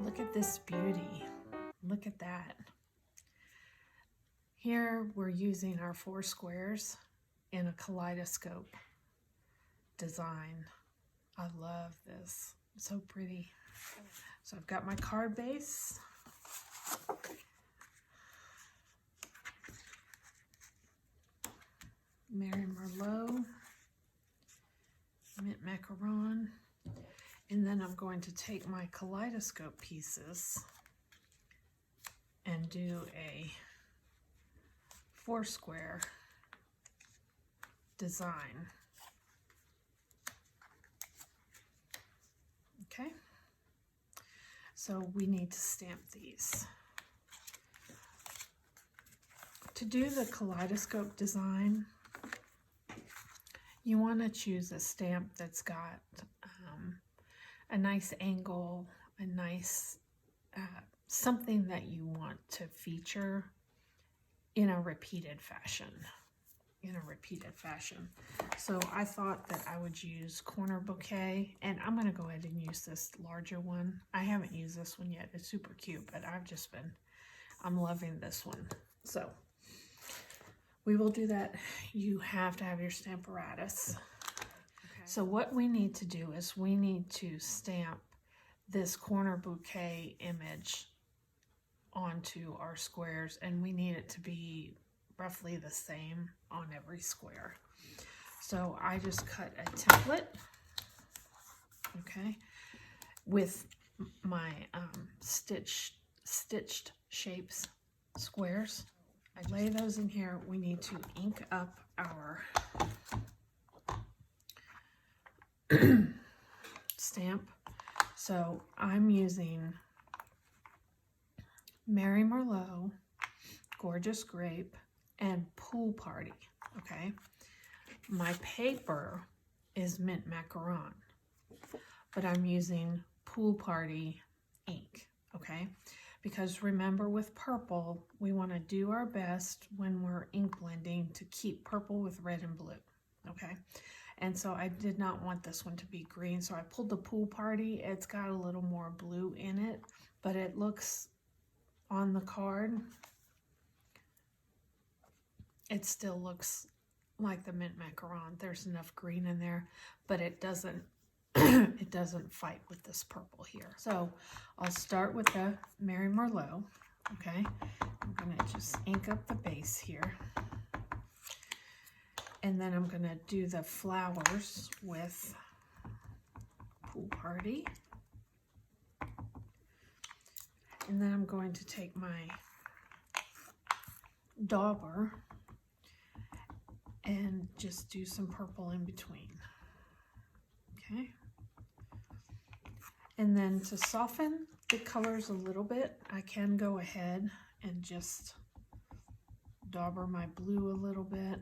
Look at this beauty. Look at that. Here we're using our 4 squares in a kaleidoscope design. I love this. It's so pretty. So I've got my card base. Mary Merlot, mint macaron, and then I'm going to take my kaleidoscope pieces and do a 4 square design. Okay, so we need to stamp these. To do the kaleidoscope design, you want to choose a stamp that's got a nice angle, a nice something that you want to feature in a repeated fashion. So I thought that I would use Corner Bouquet, and I'm going to go ahead and use this larger one. I haven't used this one yet. It's super cute, but I'm loving this one. So we will do that. You have to have your Stamparatus. Okay. So what we need to do is we need to stamp this Corner Bouquet image onto our squares, and we need it to be roughly the same on every square. So I just cut a template, okay, with my stitched shapes squares. I lay those in here. We need to ink up our stamp. So I'm using Mary Merlot, Gorgeous Grape, and Pool Party, okay? My paper is mint macaron, but I'm using Pool Party ink, okay? Because remember, with purple, we want to do our best when we're ink blending to keep purple with red and blue, okay? And so I did not want this one to be green, so I pulled the Pool Party. It's got a little more blue in it, but it looks on the card, it still looks like the mint macaron. There's enough green in there, but it doesn't it doesn't fight with this purple here. So I'll start with the Mary Merlot, okay? I'm gonna just ink up the base here. And then I'm gonna do the flowers with Pool Party. And then I'm going to take my dauber and just do some purple in between, okay? And then to soften the colors a little bit, I can go ahead and just dauber my blue a little bit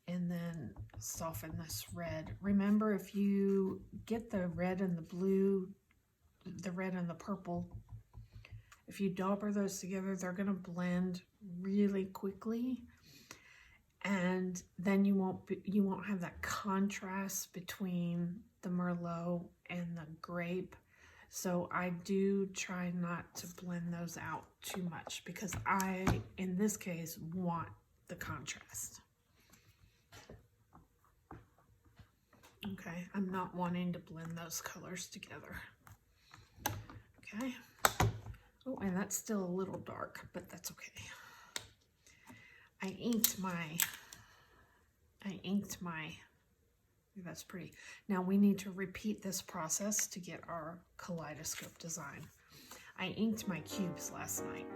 and then soften this red. Remember, if you get the red and the blue, the red and the purple, if you dauber those together, they're going to blend really quickly, and then you won't have that contrast between the Merlot and the grape. So I do try not to blend those out too much because I, in this case, want the contrast. Okay, I'm not wanting to blend those colors together. Okay. Oh, and that's still a little dark, but that's okay. I inked my, that's pretty. Now we need to repeat this process to get our kaleidoscope design. I inked my cubes last night.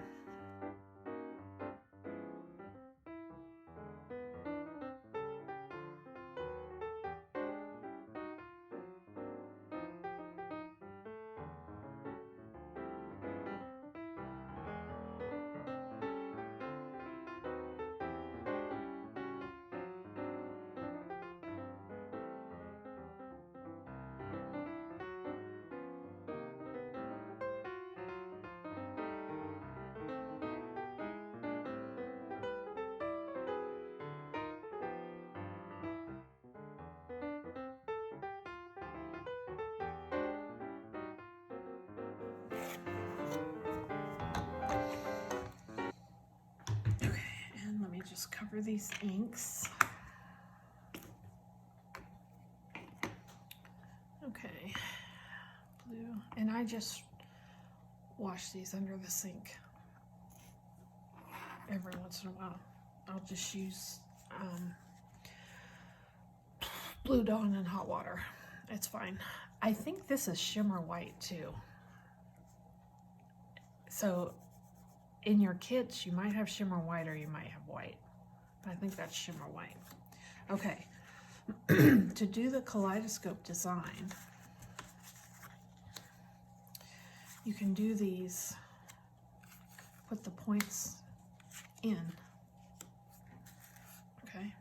me just cover these inks. Okay, blue, and I just wash these under the sink every once in a while. I'll just use Blue Dawn and hot water. It's fine. I think this is shimmer white too. So in your kits, you might have shimmer white or you might have white. But I think that's shimmer white. Okay, to do the kaleidoscope design, you can do these, put the points in. Okay,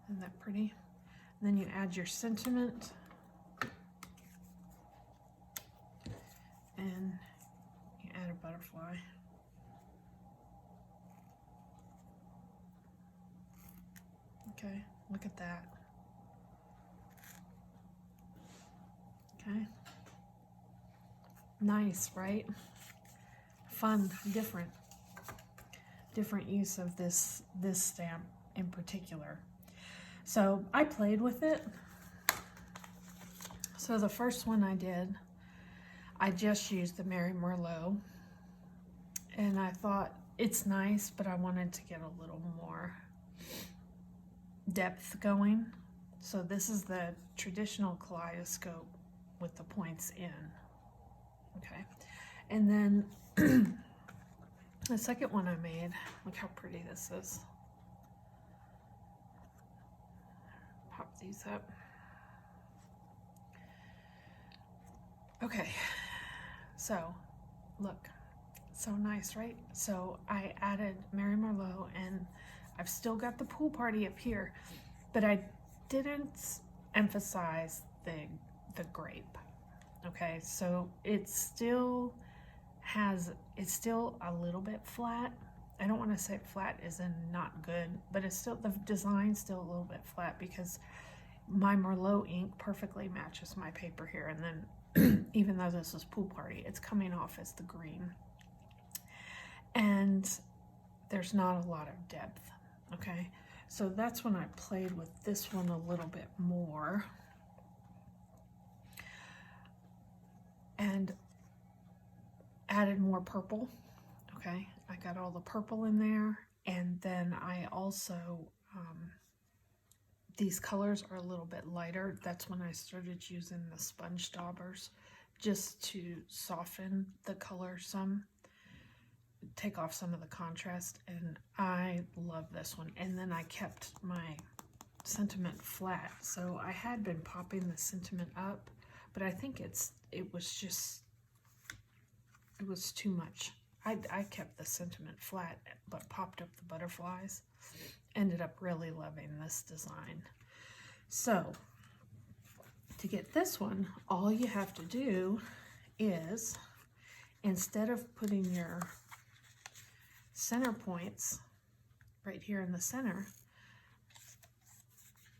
isn't that pretty? And then you add your sentiment and you add a butterfly. Okay, look at that. Okay. Nice, right? Fun, different use of this stamp in particular. So I played with it. So the first one I did, I just used the Mary Merlot, and I thought it's nice, but I wanted to get a little more depth going. So this is the traditional kaleidoscope with the points in. Okay, and then the second one I made, look how pretty this is. Pop these up. Okay, so look, so nice, right? So I added Mary Merlot, and I've still got the pool party up here, but I didn't emphasize the grape. Okay, so it's still a little bit flat. I don't want to say flat as in not good, but it's still, the design's still a little bit flat because my Merlot ink perfectly matches my paper here. And then even though this is pool party, it's coming off as the green. And there's not a lot of depth, okay? So that's when I played with this one a little bit more. And added more purple, okay? I got all the purple in there, and then I also, these colors are a little bit lighter. That's when I started using the sponge daubers just to soften the color some, take off some of the contrast, and I love this one. And then I kept my sentiment flat. So I had been popping the sentiment up, but I think it was too much. I kept the sentiment flat, but popped up the butterflies. Ended up really loving this design. So to get this one, all you have to do is, instead of putting your center points right here in the center,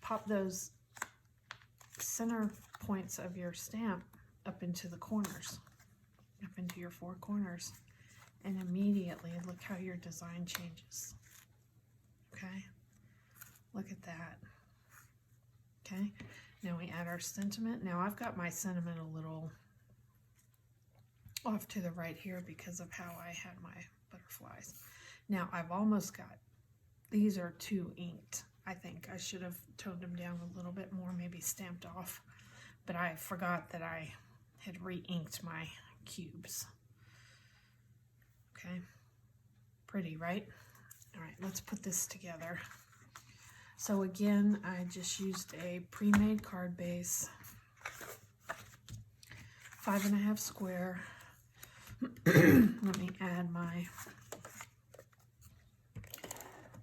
pop those center points of your stamp up into the corners, up into your four corners, and immediately look how your design changes. Okay, look at that. Okay, now we add our sentiment. Now I've got my sentiment a little off to the right here because of how I had my butterflies. Now I've almost got, these are too inked. I think I should have toned them down a little bit more, maybe stamped off, but I forgot that I had re-inked my cubes. Okay, pretty, right? All right, let's put this together. So again, I just used a pre-made card base, 5.5 square. Let me add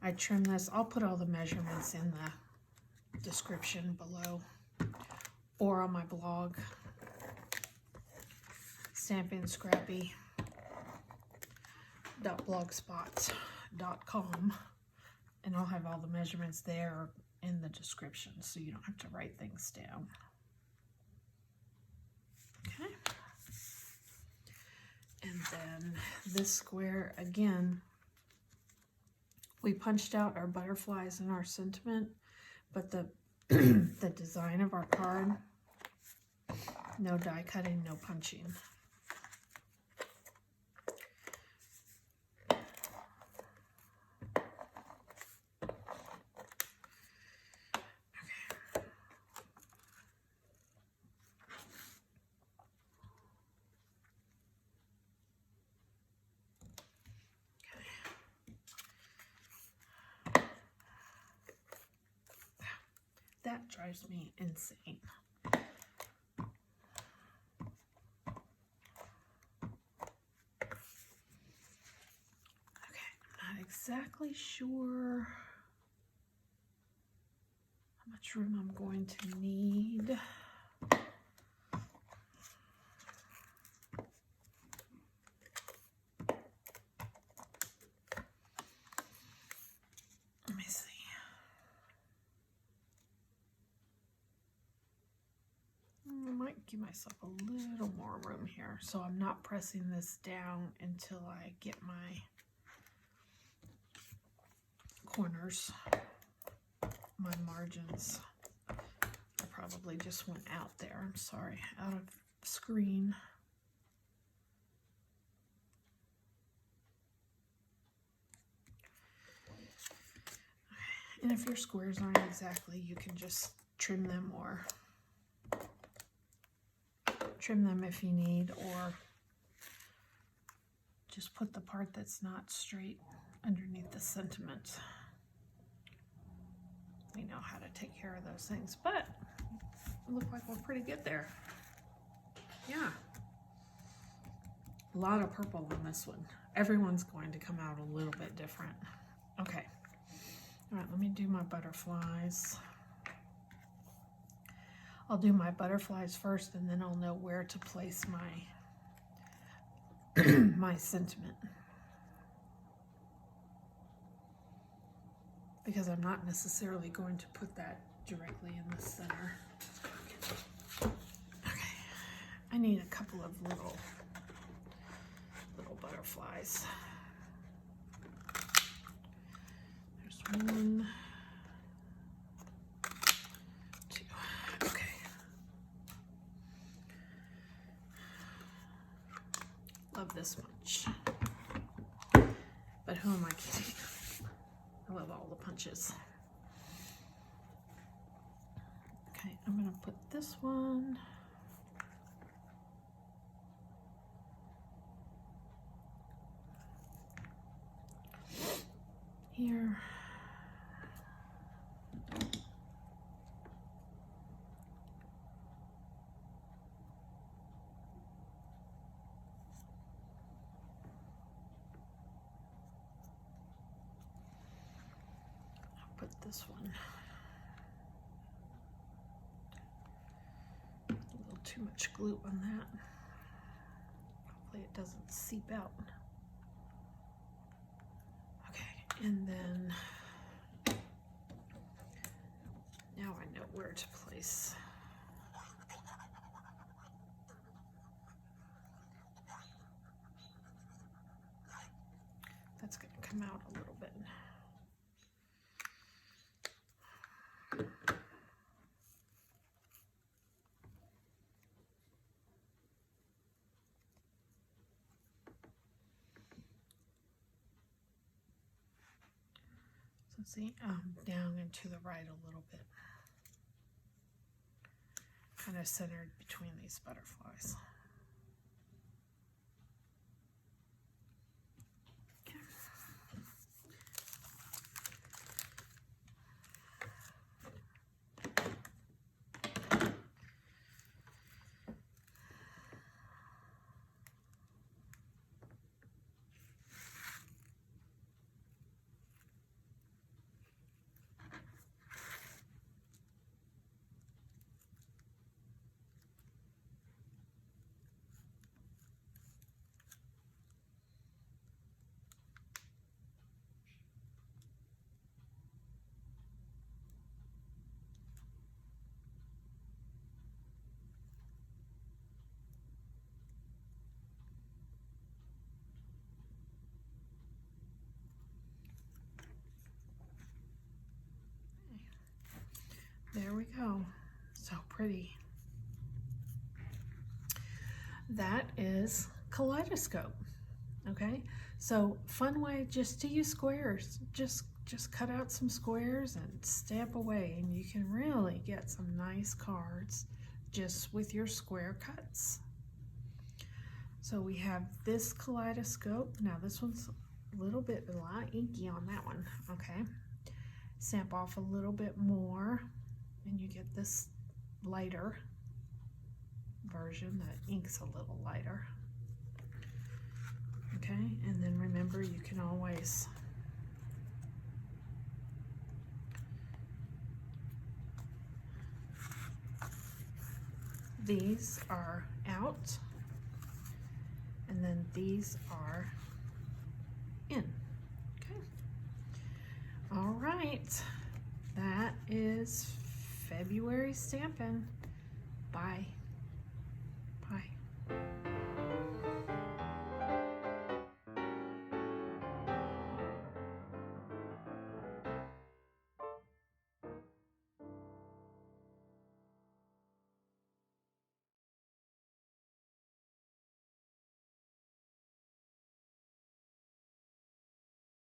I trim this. I'll put all the measurements in the description below or on my blog, stampingscrappy.blogspot.com, and I'll have all the measurements there in the description so you don't have to write things down. Okay. And then this square, again, We punched out our butterflies and our sentiment, but the the design of our card, no die cutting, no punching. That drives me insane. Okay, I'm not exactly sure how much room I'm going to need. Let me see. I might give myself a little more room here, so I'm not pressing this down until I get my corners, my margins. I probably just went out there, I'm sorry, out of screen. And if your squares aren't exactly, you can just trim them or trim them if you need, or just put the part that's not straight underneath the sentiment. We know how to take care of those things, but it looked like we're pretty good there. Yeah. A lot of purple on this one. Everyone's going to come out a little bit different. Okay. All right, let me do my butterflies. I'll do my butterflies first, and then I'll know where to place my my sentiment. Because I'm not necessarily going to put that directly in the center. Okay, I need a couple of little butterflies. There's one, two, okay. Love this much. But who am I kidding? I love all the punches. Okay, I'm gonna put this one here. I'll put this one. A little too much glue on that. Hopefully it doesn't seep out. Okay, and then now I know where to place. That's going to come out a little bit. So see, down and to the right a little bit. Kind of centered between these butterflies. there we go. So pretty. That is Kaleidoscope. Okay, so fun way just to use squares. Just cut out some squares and stamp away, and you can really get some nice cards just with your square cuts. So we have this Kaleidoscope. Now this one's a lot inky on that one. Okay, stamp off a little bit more and you get this lighter version that inks a little lighter. Okay, and then remember, you can always these are out and then these are in. Okay, all right, that is February stamping. Bye.